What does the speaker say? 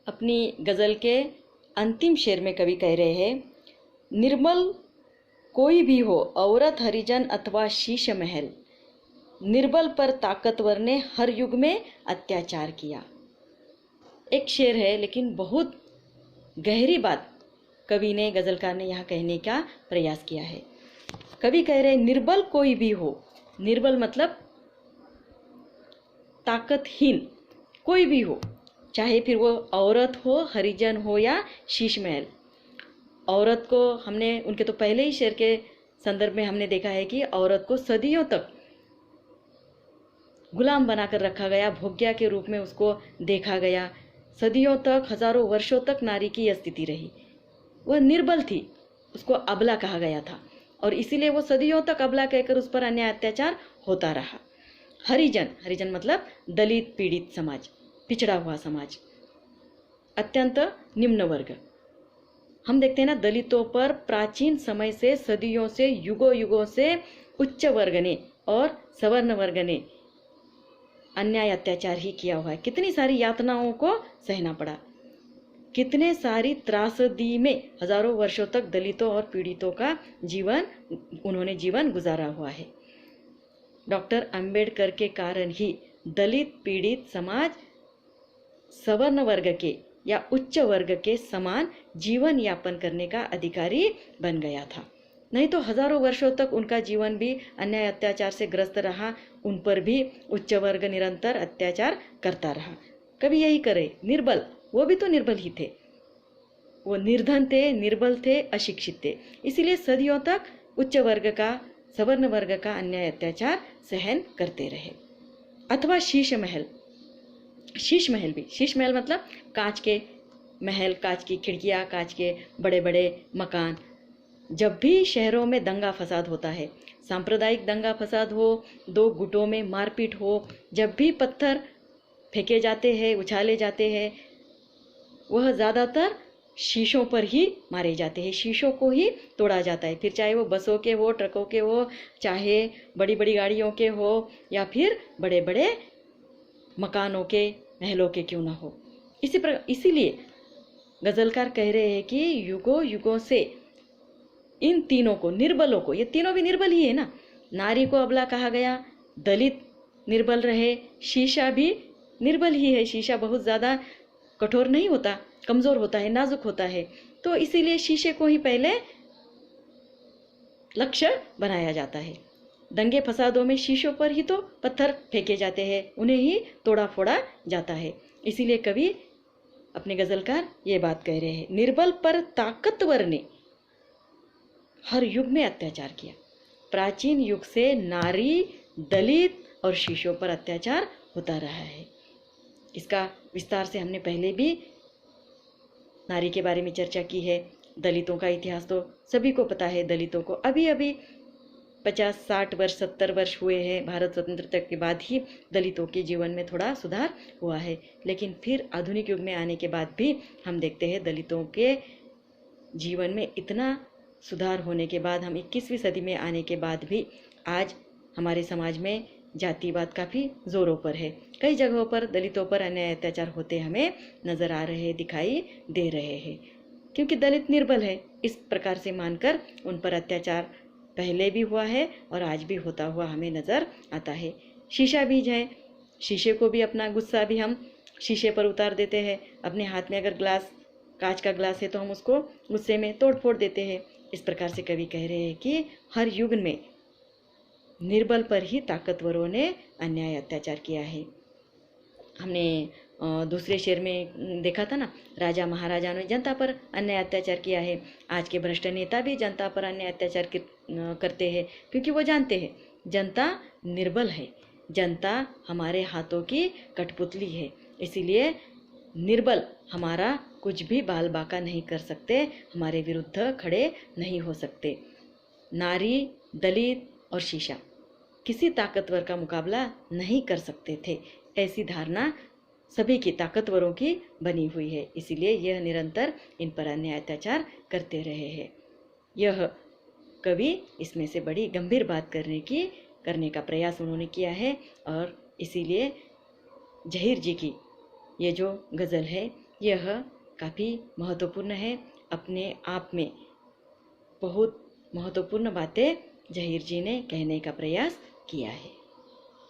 अपनी गज़ल के अंतिम शेर में कवि कह रहे हैं, निर्मल कोई भी हो, औरत हरिजन अथवा शीश महल, निर्बल पर ताकतवर ने हर युग में अत्याचार किया। एक शेर है लेकिन बहुत गहरी बात कवि ने, गज़लकार ने यहाँ कहने का प्रयास किया है। कवि कह रहे निर्बल कोई भी हो, निर्बल मतलब ताकतहीन कोई भी हो, चाहे फिर वो औरत हो, हरिजन हो या शीश महल। औरत को हमने उनके तो पहले ही शेर के संदर्भ में हमने देखा है कि औरत को सदियों तक गुलाम बनाकर रखा गया, भोग्या के रूप में उसको देखा गया। सदियों तक, हजारों वर्षों तक नारी की यह स्थिति रही। वह निर्बल थी, उसको अबला कहा गया था और इसीलिए वो सदियों तक अबला कहकर उस पर अन्याय अत्याचार होता रहा। हरिजन, हरिजन मतलब दलित पीड़ित समाज, पिछड़ा हुआ समाज, अत्यंत निम्न वर्ग। हम देखते हैं ना, दलितों पर प्राचीन समय से, सदियों से, युगों युगों से उच्च वर्ग ने और सवर्ण वर्ग ने अन्याय अत्याचार ही किया हुआ है। कितनी सारी यातनाओं को सहना पड़ा, कितने सारी त्रासदी में हजारों वर्षों तक दलितों और पीड़ितों का उन्होंने जीवन गुजारा हुआ है। डॉक्टर अंबेडकर के कारण ही दलित पीड़ित समाज सवर्ण वर्ग के या उच्च वर्ग के समान जीवन यापन करने का अधिकारी बन गया था। नहीं तो हजारों वर्षों तक उनका जीवन भी अन्याय अत्याचार से ग्रस्त रहा, उन पर भी उच्च वर्ग निरंतर अत्याचार करता रहा। कभी यही करे, निर्बल, वो भी तो निर्बल ही थे, वो निर्धन थे, निर्बल थे, अशिक्षित थे, इसीलिए सदियों तक उच्च वर्ग का, सवर्ण वर्ग का अन्याय अत्याचार सहन करते रहे। अथवा शीश महल, शीश महल भी, शीश महल मतलब कांच के महल, कांच की खिड़कियां, कांच के बड़े बड़े मकान। जब भी शहरों में दंगा फसाद होता है, सांप्रदायिक दंगा फसाद हो, दो गुटों में मारपीट हो, जब भी पत्थर फेंके जाते हैं, उछाले जाते हैं, वह ज़्यादातर शीशों पर ही मारे जाते हैं, शीशों को ही तोड़ा जाता है। फिर चाहे वो बसों के हो, ट्रकों के हो, चाहे बड़ी बड़ी गाड़ियों के हो या फिर बड़े बड़े मकानों के, महलों के क्यों ना हो। इसीलिए गजलकार कह रहे हैं कि युगों युगों से इन तीनों को, निर्बलों को, ये तीनों भी निर्बल ही है ना, नारी को अबला कहा गया, दलित निर्बल रहे, शीशा भी निर्बल ही है। शीशा बहुत ज़्यादा कठोर नहीं होता, कमज़ोर होता है, नाजुक होता है, तो इसीलिए शीशे को ही पहले लक्ष्य बनाया जाता है। दंगे फसादों में शीशों पर ही तो पत्थर फेंके जाते हैं, उन्हें ही तोड़ा फोड़ा जाता है। इसीलिए कवि, अपने गजलकार ये बात कह रहे हैं, निर्बल पर ताकतवर ने हर युग में अत्याचार किया। प्राचीन युग से नारी, दलित और शीशों पर अत्याचार होता रहा है। इसका विस्तार से हमने पहले भी नारी के बारे में चर्चा की है। दलितों का इतिहास तो सभी को पता है। दलितों को अभी अभी 50-60 वर्ष, 70 वर्ष हुए हैं, भारत स्वतंत्रता के बाद ही दलितों के जीवन में थोड़ा सुधार हुआ है। लेकिन फिर आधुनिक युग में आने के बाद भी हम देखते हैं दलितों के जीवन में इतना सुधार होने के बाद, हम 21वीं सदी में आने के बाद भी आज हमारे समाज में जातिवाद काफ़ी ज़ोरों पर है। कई जगहों पर दलितों पर अन्याय अत्याचार होते हमें नज़र आ रहे, दिखाई दे रहे हैं, क्योंकि दलित निर्बल है, इस प्रकार से मानकर उन पर अत्याचार पहले भी हुआ है और आज भी होता हुआ हमें नज़र आता है। शीशा बीज है, शीशे को भी, अपना गुस्सा भी हम शीशे पर उतार देते हैं। अपने हाथ में अगर ग्लास, कांच का ग्लास है तो हम उसको गुस्से में तोड़ फोड़ देते हैं। इस प्रकार से कवि कह रहे हैं कि हर युग में निर्बल पर ही ताकतवरों ने अन्याय अत्याचार किया है। हमने दूसरे शेर में देखा था ना, राजा महाराजा ने जनता पर अन्याय अत्याचार किया है। आज के भ्रष्ट नेता भी जनता पर अन्याय अत्याचार करते हैं, क्योंकि वो जानते हैं जनता निर्बल है, जनता हमारे हाथों की कठपुतली है, इसीलिए निर्बल हमारा कुछ भी बाल बाका नहीं कर सकते, हमारे विरुद्ध खड़े नहीं हो सकते। नारी, दलित और शीशा किसी ताकतवर का मुकाबला नहीं कर सकते थे, ऐसी धारणा सभी की, ताकतवरों की बनी हुई है। इसीलिए यह निरंतर इन पर अन्याय अत्याचार करते रहे हैं। यह कवि इसमें से बड़ी गंभीर बात करने का प्रयास उन्होंने किया है और इसीलिए जहीर जी की ये जो गज़ल है यह काफ़ी महत्वपूर्ण है। अपने आप में बहुत महत्वपूर्ण बातें ज़हीर जी ने कहने का प्रयास किया है।